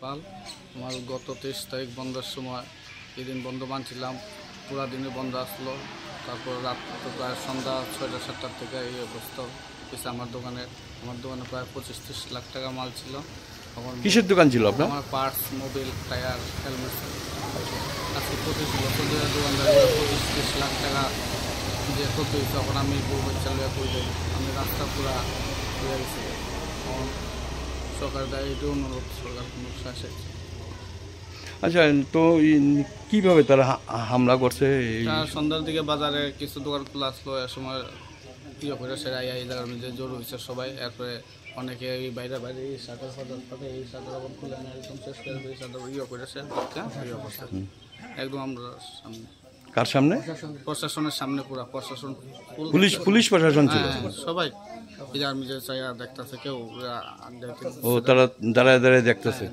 পাল আমার গত 23 তারিখ বন্ধের সময় এদিন বন্ধ মানছিলাম, পুরা দিনে বন্ধ আসলো। তারপর রাত প্রায় সন্ধ্যা 6টা-7টার থেকে এই অবস্থা হয়েছে। আমার দোকানে প্রায় 25-30 লাখ টাকা মাল ছিল। কিসের দোকান ছিল আপনার? আমার পার্টস, মোবিল, টায়ার, হেলমেট। আজকে 25 বছর ধরে দোকানদার 25-30 লাখ টাকা যে ক্ষতি হয়েছে। তখন আমি বউ বাচ্চা লিয়ে কই যাই, আমি রাস্তা পুরা হয়ে গেছি। সরকার দেয় এটা অনুরোধ, সরকার কোনো শাসে। আচ্ছা, তো কিভাবে তারা হামলা করছে? সন্ধ্যার দিকে বাজারে কিছু দোকান খোলা আসলো, এ সময় ইয়ে করে সেরা এই জায়গার মধ্যে জোর হয়েছে সবাই। এরপরে অনেকে এই বাইরে এই সাদর ফাদর পাবে, এই সাদর আবার খুলে আনে, একদম শেষ করে এই সাদর ইয়ে করেছে এই অবস্থা। একদম আমরা সামনে। কার সামনে? প্রশাসনের সামনে, পুরা প্রশাসন, পুলিশ প্রশাসন ছিল সবাই। এই আর্মি যে চাইয়া দেখতেছে, কেউ ও তারা দাঁড়ায় দাঁড়ায় দেখতেছে।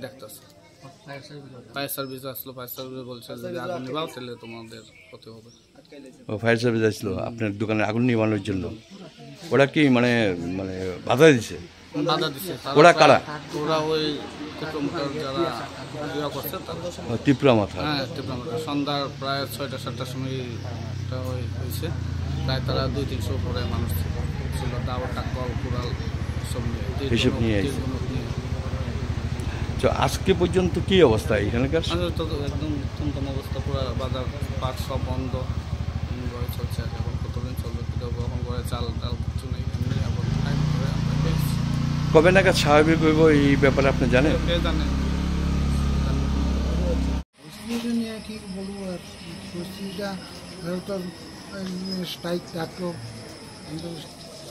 ফায়ার সার্ভিস আসলো, ফায়ার সার্ভিস বলছে যদি আগুন নিভাও তাহলে তোমাদের ক্ষতি হবে। ও ফায়ার সার্ভিস আসলো আপনার দোকানে আগুন নিভানোর জন্য? ওরা কি মানে বাধা দিছে? বাধা দিচ্ছে। ওরা কারা? ওরা ওই যারা ইয়া করছে ত্রিপুরা মাথা। হ্যাঁ, ত্রিপুরা মাথা। সন্ধ্যার প্রায় 6টা-7টার সময় হয়েছে। প্রায় তারা 200-300 উপরে মানুষ ছিল। দাও টাকা কুড়াল সব এসব নিয়ে আজকে পর্যন্ত কি অবস্থা এখানকার? একদম থমথম অবস্থা, পুরো বাজার পাট সব বন্ধ চলছে। এখন কতদিন চলবে কখন করে চাল ডাল কিছু নেই। এমনি আবার টাইম করে আমরা পেয়েছি। কবে নাগাদ স্বাভাবিক হইব এই ব্যাপারে আপনি জানেন? জানেন পরিস্থিতিটা নিয়ে কি বলবো, আর পরিস্থিতিটা তো স্ট্রাইক ডাকলো, কিন্তু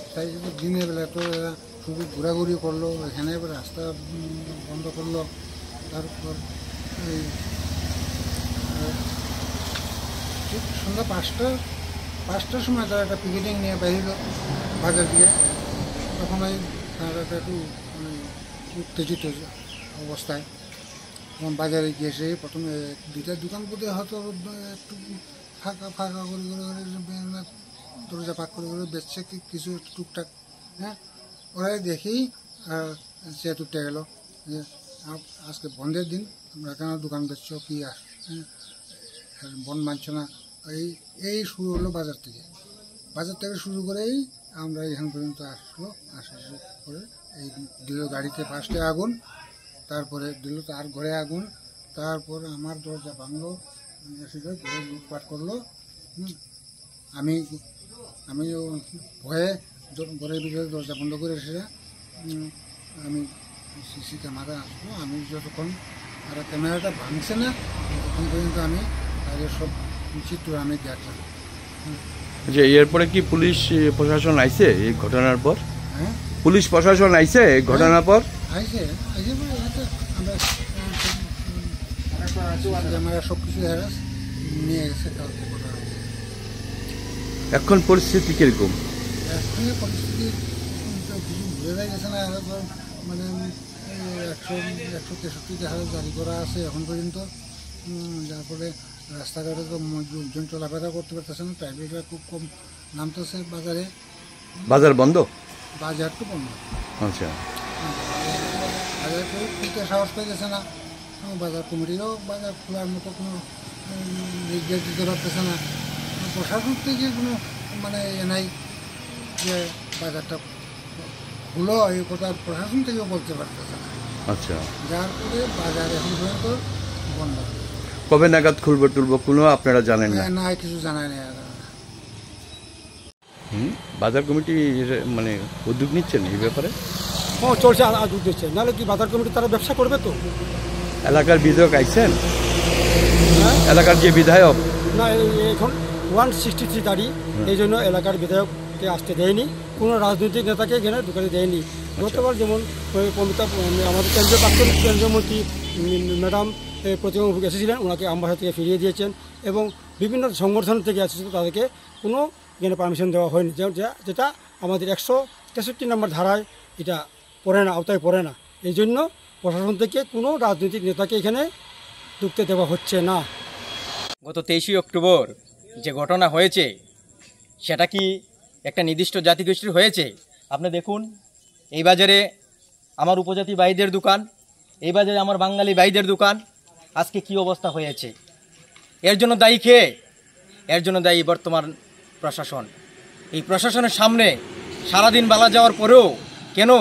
স্ট্রাইক দিনের বেলা তো এরা শুধু ঘোরাঘুরি করলো, এখানে এবার রাস্তা বন্ধ করলো। তারপর এই ঠিক সন্ধ্যা 5টার সময় তারা একটা পিকেটিং নিয়ে বেরিল বাজার দিয়ে। তখন ওই তারা একটু উত্তেজিত অবস্থায় তখন বাজারে গিয়েছে। প্রথমে 2টা দোকান বোধ হয়তো একটু ফাঁকা করে দরজা পাক করে বেচছে কিছু টুকটাক। হ্যাঁ, ওরাই দেখেই চেয়ে উঠে গেল যে আজকে বন্ধের দিন, তোমরা কেন দোকান বেচছো, কি বন্ধ মানছো না। এই শুরু হলো বাজার থেকে শুরু করেই আমরা এখান পর্যন্ত আসার পরে এই দিল গাড়িতে ফার্স্টে আগুন, তারপরে দিল তার ঘরে আগুন, তারপর আমার দরজা ভাঙলো, ঘরে লুটপাট করলো। আমি ভয়ে ঘরের ভিতরে দরজা বন্ধ করে এসে আমি সিসি ক্যামেরা আসবো, আমি যতক্ষণ আর ক্যামেরাটা ভাঙছে না তখন পর্যন্ত আমি তাদের সব চিত্র আমি দেখলাম। যে এরপরে কি পুলিশ প্রশাসন আইছে এই ঘটনার পর? হ্যাঁ, পুলিশ প্রশাসন আইছে এই ঘটনার পর? আইছে আমরা সব কিছু নিয়ে গেছে কালকে। এখন পরিস্থিতি কিরকম? পরিস্থিতি কিছু বোঝা গেছে না। মানে 163 হাজার জারি করা আছে এখন পর্যন্ত, যার ফলে রাস্তাঘাটে তো লোকজন চলাফেরা করতে পারতেছে না। প্রাইভেটরা খুব কম নামতেছে বাজারে। বাজার বন্ধ? বাজার তো বন্ধ। আচ্ছা, বাজার খুলতে সাহস পেয়ে গেছে না। বাজার কমিটিরও বাজার খোলার মতো কোনো নির্দেশ দিতে পারতেছে না। প্রশাসন থেকে কোনো মানে নাই যে বাজারটা খুলো, এই কথা প্রশাসন থেকেও বলতে পারতেছে না। আচ্ছা, যার ফলে বাজার এখন পর্যন্ত বন্ধ। কবে নাগাদ খুলবো টুলবো কোনো আপনারা জানেন না? না, কিছু জানায় না। বাজার কমিটি মানে উদ্যোগ নিচ্ছেন এই ব্যাপারে? চলছে, উদ্যোগ দিচ্ছে, নাহলে কি বাজার কমিটি তারা ব্যবসা করবে তো। এলাকার বিধায়ক আইছেন? এলাকার যে বিধায়ক না, এখন 163 গাড়ি, এই জন্য এলাকার বিধায়ককে আসতে দেয়নি, কোনো রাজনৈতিক নেতাকে এখানে দোকানে দেয়নি। গতবার যেমন আমাদের প্রাক্তন কেন্দ্রীয় মন্ত্রী ম্যাডাম প্রতিমা মুখী এসেছিলেন, ওনাকে আমবাসা থেকে ফিরিয়ে দিয়েছেন, এবং বিভিন্ন সংগঠন থেকে এসেছিল, তাদেরকে কোনো এখানে পারমিশন দেওয়া হয়নি, যেটা আমাদের 163 নম্বর ধারায় এটা পড়ে না, আওতায় পড়ে না। এই জন্য প্রশাসন থেকে কোনো রাজনৈতিক নেতাকে এখানে ঢুকতে দেওয়া হচ্ছে না। গত 23 অক্টোবর যে ঘটনা হয়েছে সেটা কি একটা নির্দিষ্ট জাতিগোষ্ঠীর হয়েছে? আপনি দেখুন, এই বাজারে আমার উপজাতি ভাইদের দোকান, এই বাজারে আমার বাঙালি ভাইদের দোকান আজকে কি অবস্থা হয়েছে। এর জন্য দায়ী খেয়ে, এর জন্য দায়ী বর্তমান প্রশাসন। এই প্রশাসনের সামনে সারাদিন বেলা যাওয়ার পরেও কেন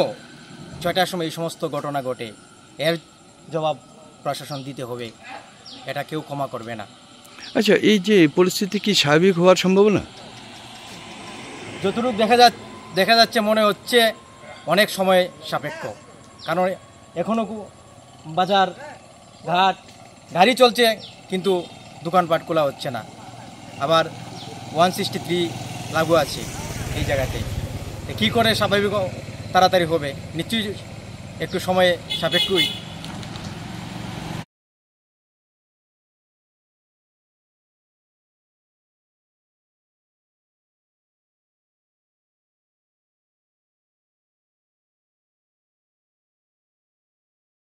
6টার সময় এই সমস্ত ঘটনা ঘটে, এর জবাব প্রশাসন দিতে হবে, এটা কেউ ক্ষমা করবে না। আচ্ছা, এই যে পরিস্থিতি কি স্বাভাবিক হওয়ার সম্ভাবনা? যতটুকু দেখা যাচ্ছে মনে হচ্ছে অনেক সময় সাপেক্ষ, কারণ এখনও বাজার ঘাট গাড়ি চলছে কিন্তু দোকানপাট খোলা হচ্ছে না। আবার 163 লাগু আছে এই জায়গাতে, কী করে স্বাভাবিক তাড়াতাড়ি হবে? নিশ্চয়ই একটু সময় সাপেক্ষই